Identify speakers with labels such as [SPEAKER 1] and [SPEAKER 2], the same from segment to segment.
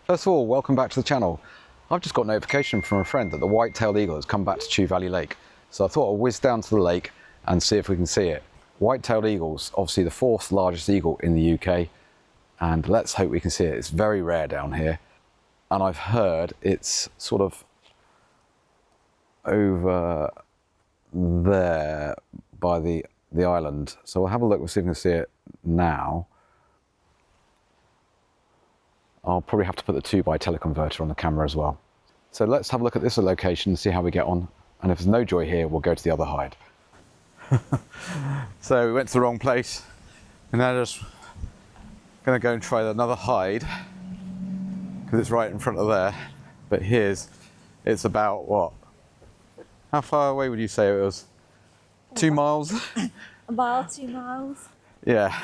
[SPEAKER 1] First of all, welcome back to the channel. I've just got notification from a friend that the white-tailed eagle has come back to Chew Valley Lake. So I thought I'd whiz down to the lake and see if we can see it. White-tailed eagles, obviously the fourth largest eagle in the UK, and let's hope we can see it. It's very rare down here, and I've heard it's sort of over there by the island. So we'll have a look, we'll see if we can see it now. I'll probably have to put the 2xTeleconverter on the camera as well. So let's have a look at this location and see how we get on. And if there's no joy here, we'll go to the other hide. So we went to the wrong place. And now just going to go and try another hide, because it's right in front of there. But it's about what? How far away would you say it was? 2 miles?
[SPEAKER 2] About 2 miles.
[SPEAKER 1] Yeah.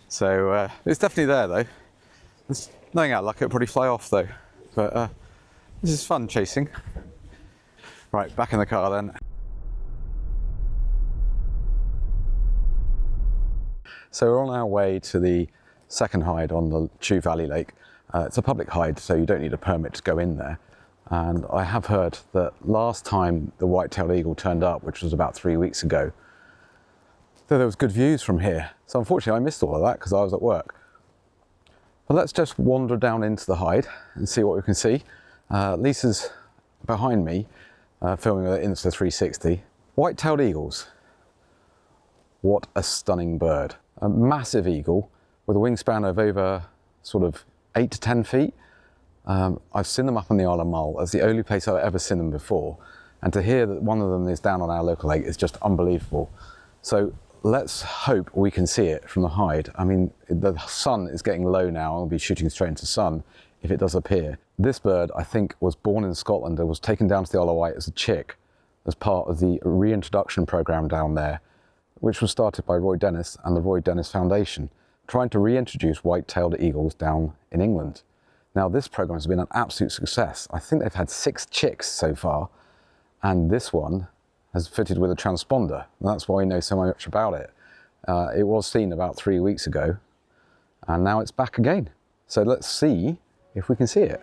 [SPEAKER 1] So it's definitely there though. There's nothing out like it'll probably fly off though. But this is fun chasing. Right, back in the car then. So we're on our way to the second hide on the Chew Valley Lake. It's a public hide, so you don't need a permit to go in there. And I have heard that last time the white-tailed eagle turned up, which was about 3 weeks ago, that there was good views from here. So unfortunately I missed all of that because I was at work. But let's just wander down into the hide and see what we can see. Lisa's behind me, filming with an Insta360. White-tailed eagles. What a stunning bird. A massive eagle with a wingspan of over sort of 8 to 10 feet. I've seen them up on the Isle of Mull. That's the only place I've ever seen them before. And to hear that one of them is down on our local lake is just unbelievable. So let's hope we can see it from the hide. I mean, the sun is getting low now. I'll be shooting straight into the sun if it does appear. This bird, I think, was born in Scotland and was taken down to the Isle of Wight as a chick as part of the reintroduction program down there, which was started by Roy Dennis and the Roy Dennis Foundation, trying to reintroduce white-tailed eagles down in England. Now, this program has been an absolute success. I think they've had 6 chicks so far, and this one has fitted with a transponder, and that's why we know so much about it. It was seen about 3 weeks ago, and now it's back again. So let's see if we can see it.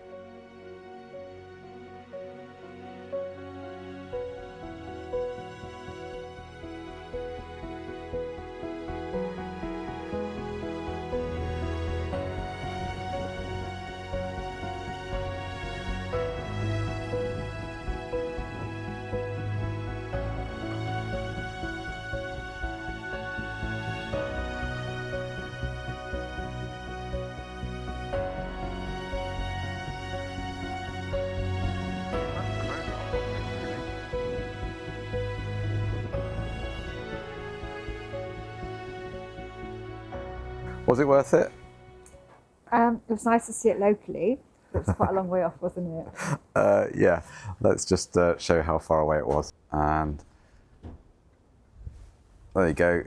[SPEAKER 1] Was it worth it?
[SPEAKER 2] It was nice to see it locally. It was quite a long way off, wasn't it?
[SPEAKER 1] Yeah, let's just show how far away it was. And there you go.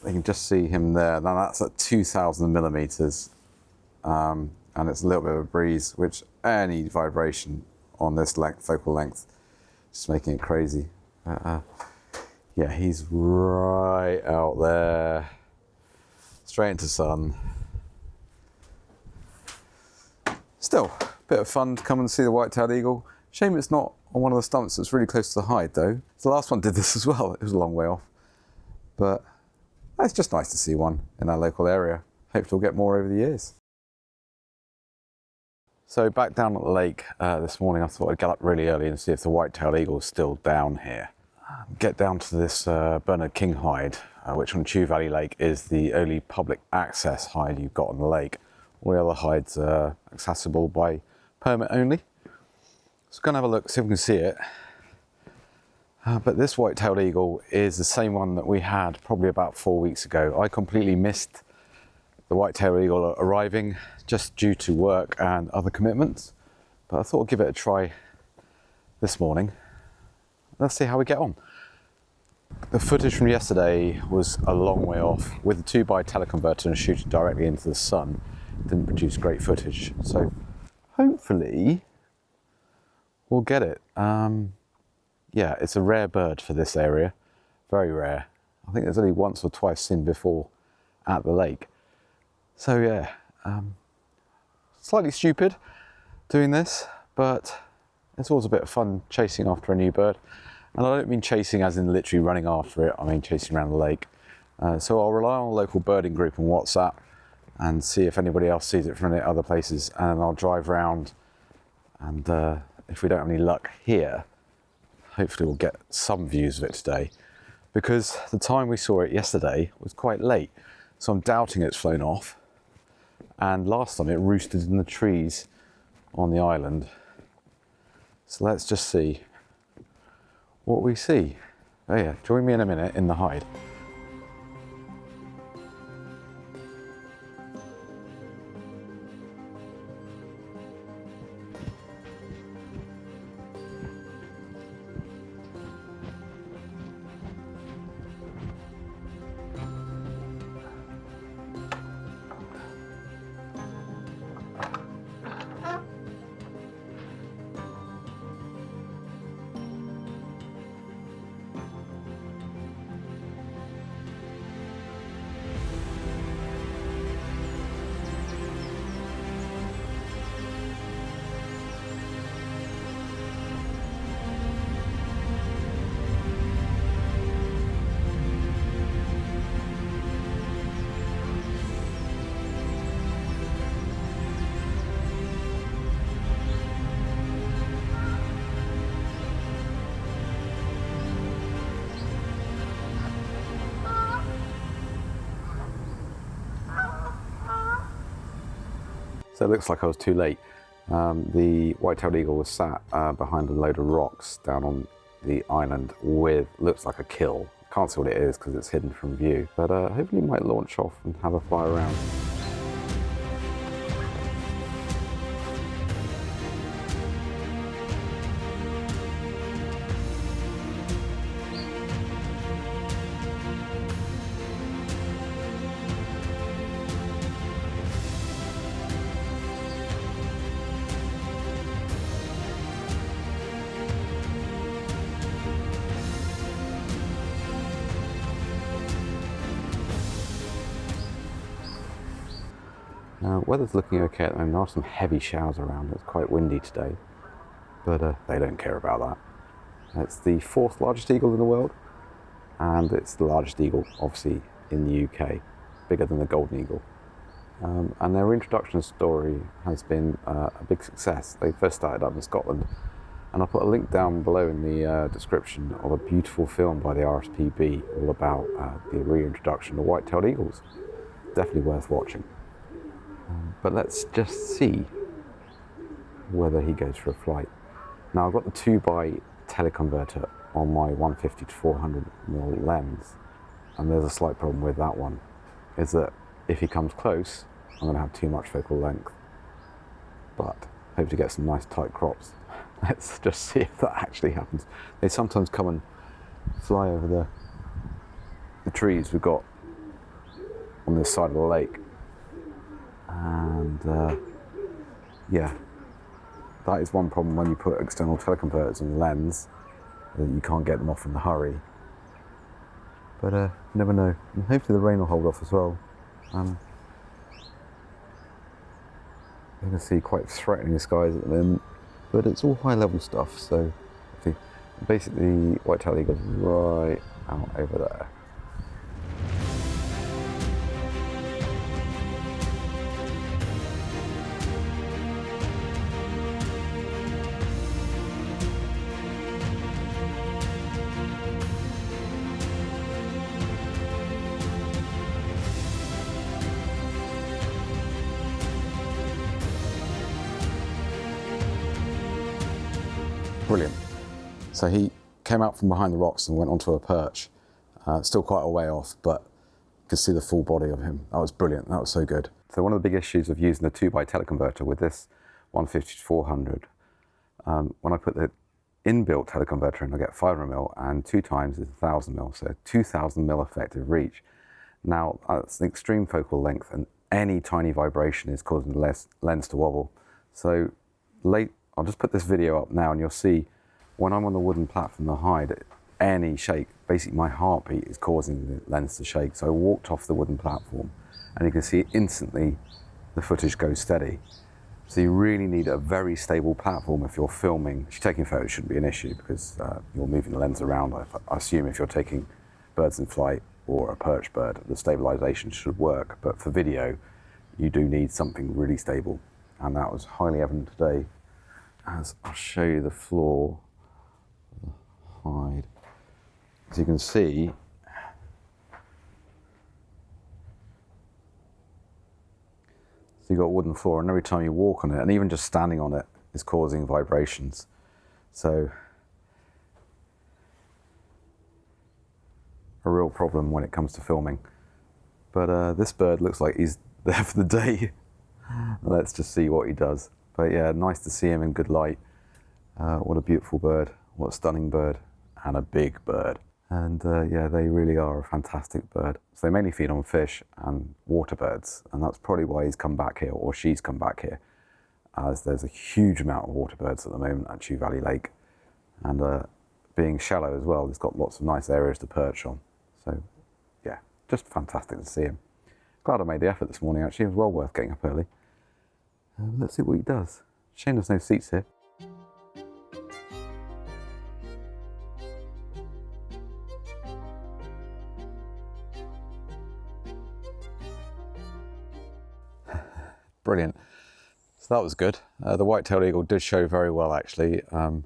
[SPEAKER 1] You can just see him there. Now that's at 2,000 millimeters. And it's a little bit of a breeze, which any vibration on this focal length is making it crazy. Yeah, he's right out there. Straight into sun. Still, a bit of fun to come and see the white-tailed eagle. Shame it's not on one of the stumps that's really close to the hide though. The last one did this as well. It was a long way off. But it's just nice to see one in our local area. Hopefully we'll get more over the years. So back down at the lake this morning, I thought I'd get up really early and see if the white-tailed eagle is still down here. Get down to this Bernard King hide, which on Chew Valley Lake is the only public access hide you've got on the lake. All the other hides are accessible by permit only. So we're going to have a look, see if we can see it. But this white-tailed eagle is the same one that we had probably about 4 weeks ago. I completely missed the white-tailed eagle arriving just due to work and other commitments. But I thought I'd give it a try this morning. Let's see how we get on. The footage from yesterday was a long way off. With the 2xTeleconverter and shooting directly into the sun, it didn't produce great footage. So hopefully we'll get it. Yeah, it's a rare bird for this area, very rare. I think there's only once or twice seen before at the lake. So yeah, slightly stupid doing this, but it's always a bit of fun chasing after a new bird. And I don't mean chasing as in literally running after it, I mean chasing around the lake. So I'll rely on a local birding group on WhatsApp and see if anybody else sees it from any other places, and I'll drive around, and if we don't have any luck here, hopefully we'll get some views of it today, because the time we saw it yesterday was quite late, so I'm doubting it's flown off. And last time it roosted in the trees on the island. So let's just see what we see. Oh yeah, join me in a minute in the hide. So it looks like I was too late. The white-tailed eagle was sat behind a load of rocks down on the island with, looks like a kill. Can't see what it is because it's hidden from view, but hopefully it might launch off and have a fly around. Weather's looking okay at the moment. There are some heavy showers around. It's quite windy today, but they don't care about that. It's the 4th largest eagle in the world, and it's the largest eagle, obviously, in the UK, bigger than the golden eagle. And their introduction story has been a big success. They first started up in Scotland, and I'll put a link down below in the description of a beautiful film by the RSPB all about the reintroduction of white-tailed eagles. Definitely worth watching. But let's just see whether he goes for a flight. Now I've got the 2xTeleconverter on my 150 to 400mm lens, and there's a slight problem with that one, is that if he comes close, I'm going to have too much focal length, but hope to get some nice tight crops. Let's just see if that actually happens. They sometimes come and fly over the trees we've got on this side of the lake. And yeah, that is one problem when you put external teleconverters on the lens, that you can't get them off in a hurry. But you never know. And hopefully the rain will hold off as well. You're going to see quite threatening skies at the moment, but it's all high level stuff. So basically white-tailed eagle's right out over there. Brilliant. So he came out from behind the rocks and went onto a perch. Still quite a way off, but you could see the full body of him. That was brilliant. That was so good. So one of the big issues of using the 2xTeleconverter with this 150 to 400, when I put the inbuilt teleconverter in, I get 500mm, and 2 times is 1000mm, so 2000mm effective reach. Now that's an extreme focal length, and any tiny vibration is causing the lens to wobble. So I'll just put this video up now, and you'll see when I'm on the wooden platform, the hide, any shake, basically my heartbeat is causing the lens to shake. So I walked off the wooden platform, and you can see instantly the footage goes steady. So you really need a very stable platform if you're filming. If you're taking photos, it shouldn't be an issue because you're moving the lens around. I assume if you're taking birds in flight or a perch bird, the stabilization should work. But for video, you do need something really stable. And that was highly evident today, as I'll show you the floor, the hide. As you can see, so you've got a wooden floor, and every time you walk on it, and even just standing on it, is causing vibrations. So, a real problem when it comes to filming. But this bird looks like he's there for the day. Let's just see what he does. But yeah, nice to see him in good light. What a beautiful bird, what a stunning bird, and a big bird. And yeah, they really are a fantastic bird. So they mainly feed on fish and water birds, and that's probably why he's come back here, or she's come back here, as there's a huge amount of water birds at the moment at Chew Valley Lake. And being shallow as well, it's got lots of nice areas to perch on. So yeah, just fantastic to see him. Glad I made the effort this morning actually, it was well worth getting up early. Let's see what he does. Shame there's no seats here. Brilliant. So that was good. The white-tailed eagle did show very well actually. The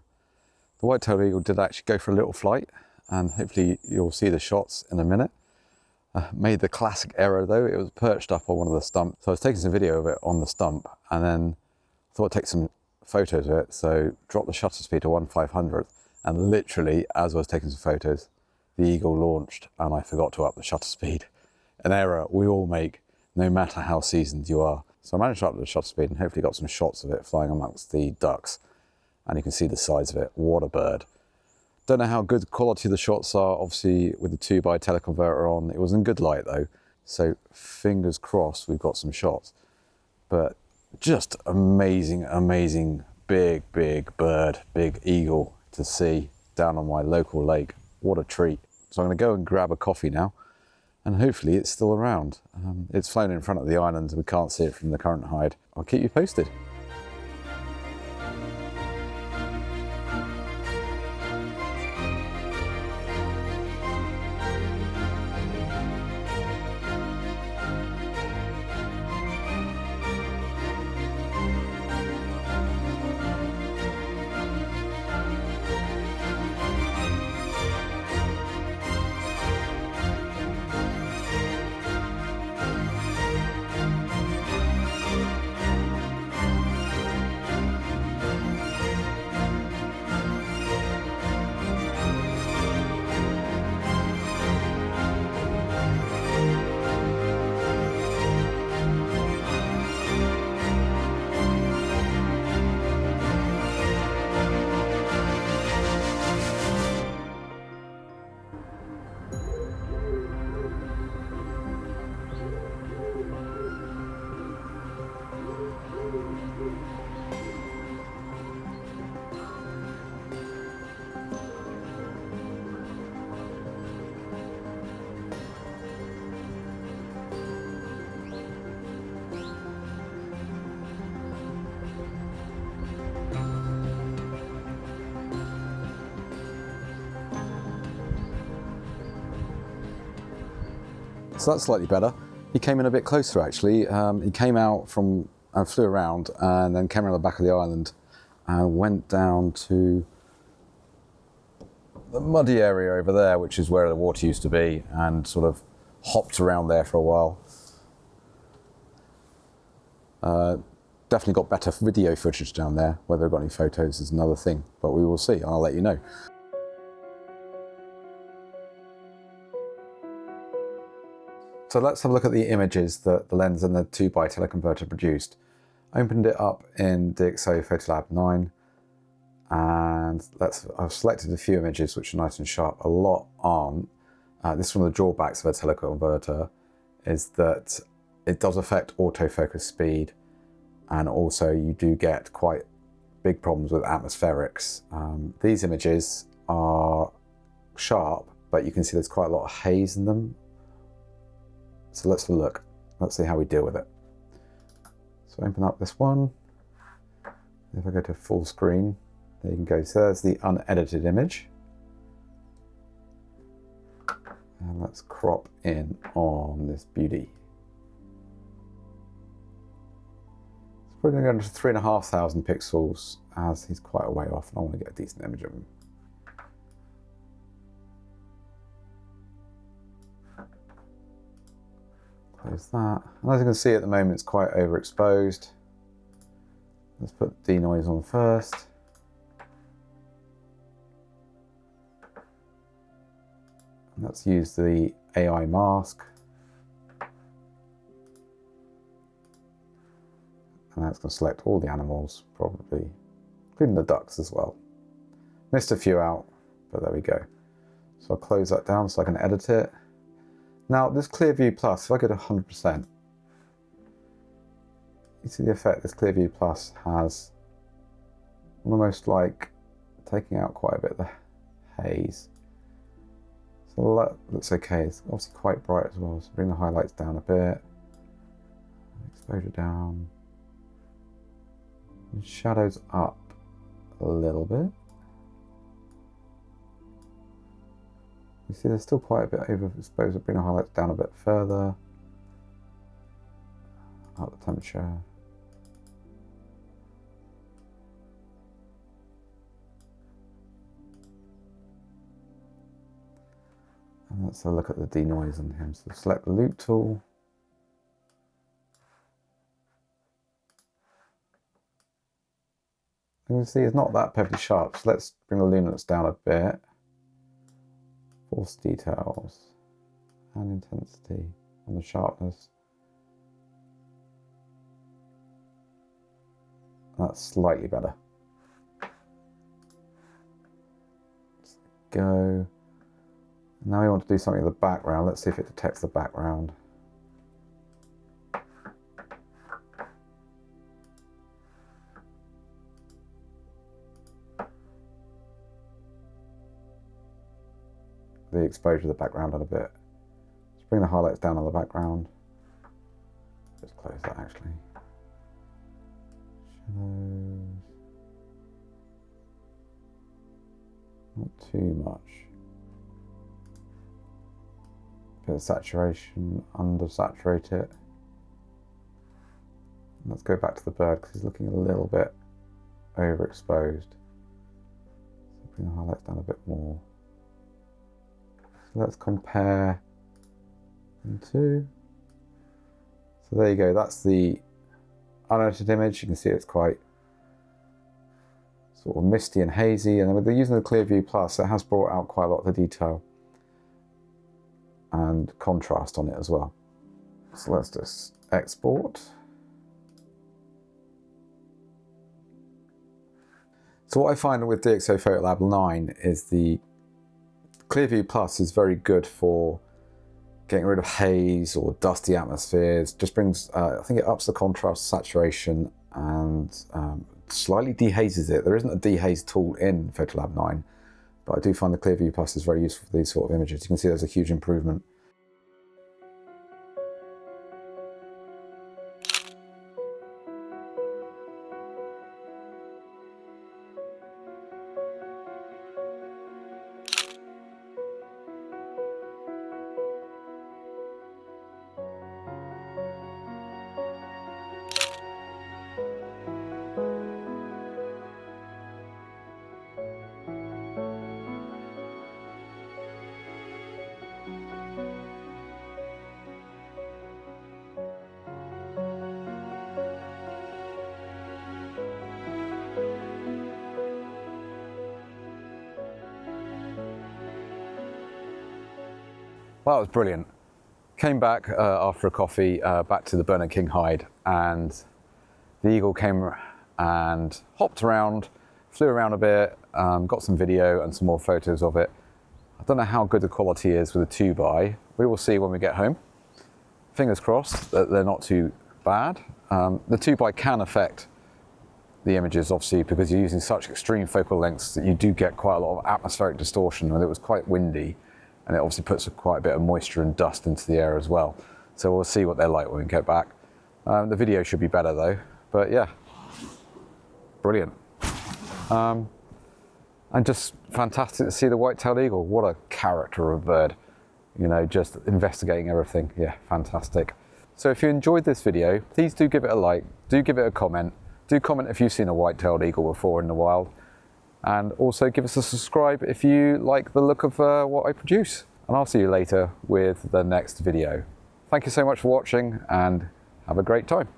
[SPEAKER 1] white-tailed eagle did actually go for a little flight, and hopefully you'll see the shots in a minute. Made the classic error though, it was perched up on one of the stumps. So I was taking some video of it on the stump, and then thought I'd take some photos of it, so dropped the shutter speed to 1/500th, and literally as I was taking some photos, the eagle launched and I forgot to up the shutter speed. An error we all make, no matter how seasoned you are. So I managed to up the shutter speed and hopefully got some shots of it flying amongst the ducks, and you can see the size of it. What a bird. Don't know how good quality the shots are, obviously with the 2xTeleconverter on. It was in good light though, so fingers crossed we've got some shots. But just amazing, amazing, big bird, big eagle to see down on my local lake. What a treat. So I'm gonna go and grab a coffee now, and hopefully it's still around. It's flown in front of the island, we can't see it from the current hide. I'll keep you posted. So that's slightly better. He came in a bit closer actually. He came out from and flew around and then came around the back of the island and went down to the muddy area over there, which is where the water used to be, and sort of hopped around there for a while. Definitely got better video footage down there. Whether I've got any photos is another thing, but we will see. I'll let you know. So let's have a look at the images that the lens and the 2xTeleconverter produced. I opened it up in DxO PhotoLab9, and I've selected a few images which are nice and sharp. A lot aren't. This is one of the drawbacks of a teleconverter, is that it does affect autofocus speed, and also you do get quite big problems with atmospherics. These images are sharp, but you can see there's quite a lot of haze in them. So let's look. Let's see how we deal with it. So open up this one. If I go to full screen, there you can go. So there's the unedited image. And let's crop in on this beauty. It's probably going to go to 3,500 pixels as he's quite a way off and I want to get a decent image of him. Close that. And as you can see at the moment it's quite overexposed. Let's put denoise on first. And let's use the AI mask. And that's going to select all the animals, probably, including the ducks as well. Missed a few out, but there we go. So I'll close that down so I can edit it. Now this Clearview Plus, if I go to 100%, you see the effect this Clearview Plus has, almost like taking out quite a bit of the haze. So that looks okay. It's obviously quite bright as well, so bring the highlights down a bit, exposure down, and shadows up a little bit. You see there's still quite a bit overexposed, so bring the highlights down a bit further, up the temperature. And let's have a look at the denoise on him. So select the loop tool. You can see it's not that perfectly sharp, so let's bring the luminance down a bit. Force details and intensity and the sharpness. That's slightly better. Let's go. Now we want to do something with the background. Let's see if it detects the background. The exposure of the background on a bit. Let's bring the highlights down on the background. Just close that actually. Shadows. Not too much. Bit of saturation, under-saturate it. And let's go back to the bird because he's looking a little bit overexposed. So bring the highlights down a bit more. So let's compare them two. So there you go, that's the unedited image. You can see it's quite sort of misty and hazy, and then with using the Clearview Plus, it has brought out quite a lot of the detail and contrast on it as well. So let's just export. So what I find with DxO PhotoLab9 is the Clearview Plus is very good for getting rid of haze or dusty atmospheres. Just brings, I think it ups the contrast, saturation, and slightly dehazes it. There isn't a dehaze tool in PhotoLab9, but I do find the Clearview Plus is very useful for these sort of images. You can see there's a huge improvement. Well, that was brilliant. Came back after a coffee, back to the Burner King hide, and the eagle came and hopped around, flew around a bit, got some video and some more photos of it. I don't know how good the quality is with a 2x. We will see when we get home. Fingers crossed that they're not too bad. The 2x can affect the images, obviously, because you're using such extreme focal lengths that you do get quite a lot of atmospheric distortion, and it was quite windy. And it obviously puts quite a bit of moisture and dust into the air as well. So we'll see what they're like when we get back. The video should be better though, but yeah, brilliant. brilliant. And just fantastic to see the white-tailed eagle. What a character of a bird. You know, just investigating everything. Yeah, fantastic. So if you enjoyed this video, please do give it a like, do give it a comment. Do comment if you've seen a white-tailed eagle before in the wild. And also give us a subscribe if you like the look of what I produce. And I'll see you later with the next video. Thank you so much for watching and have a great time.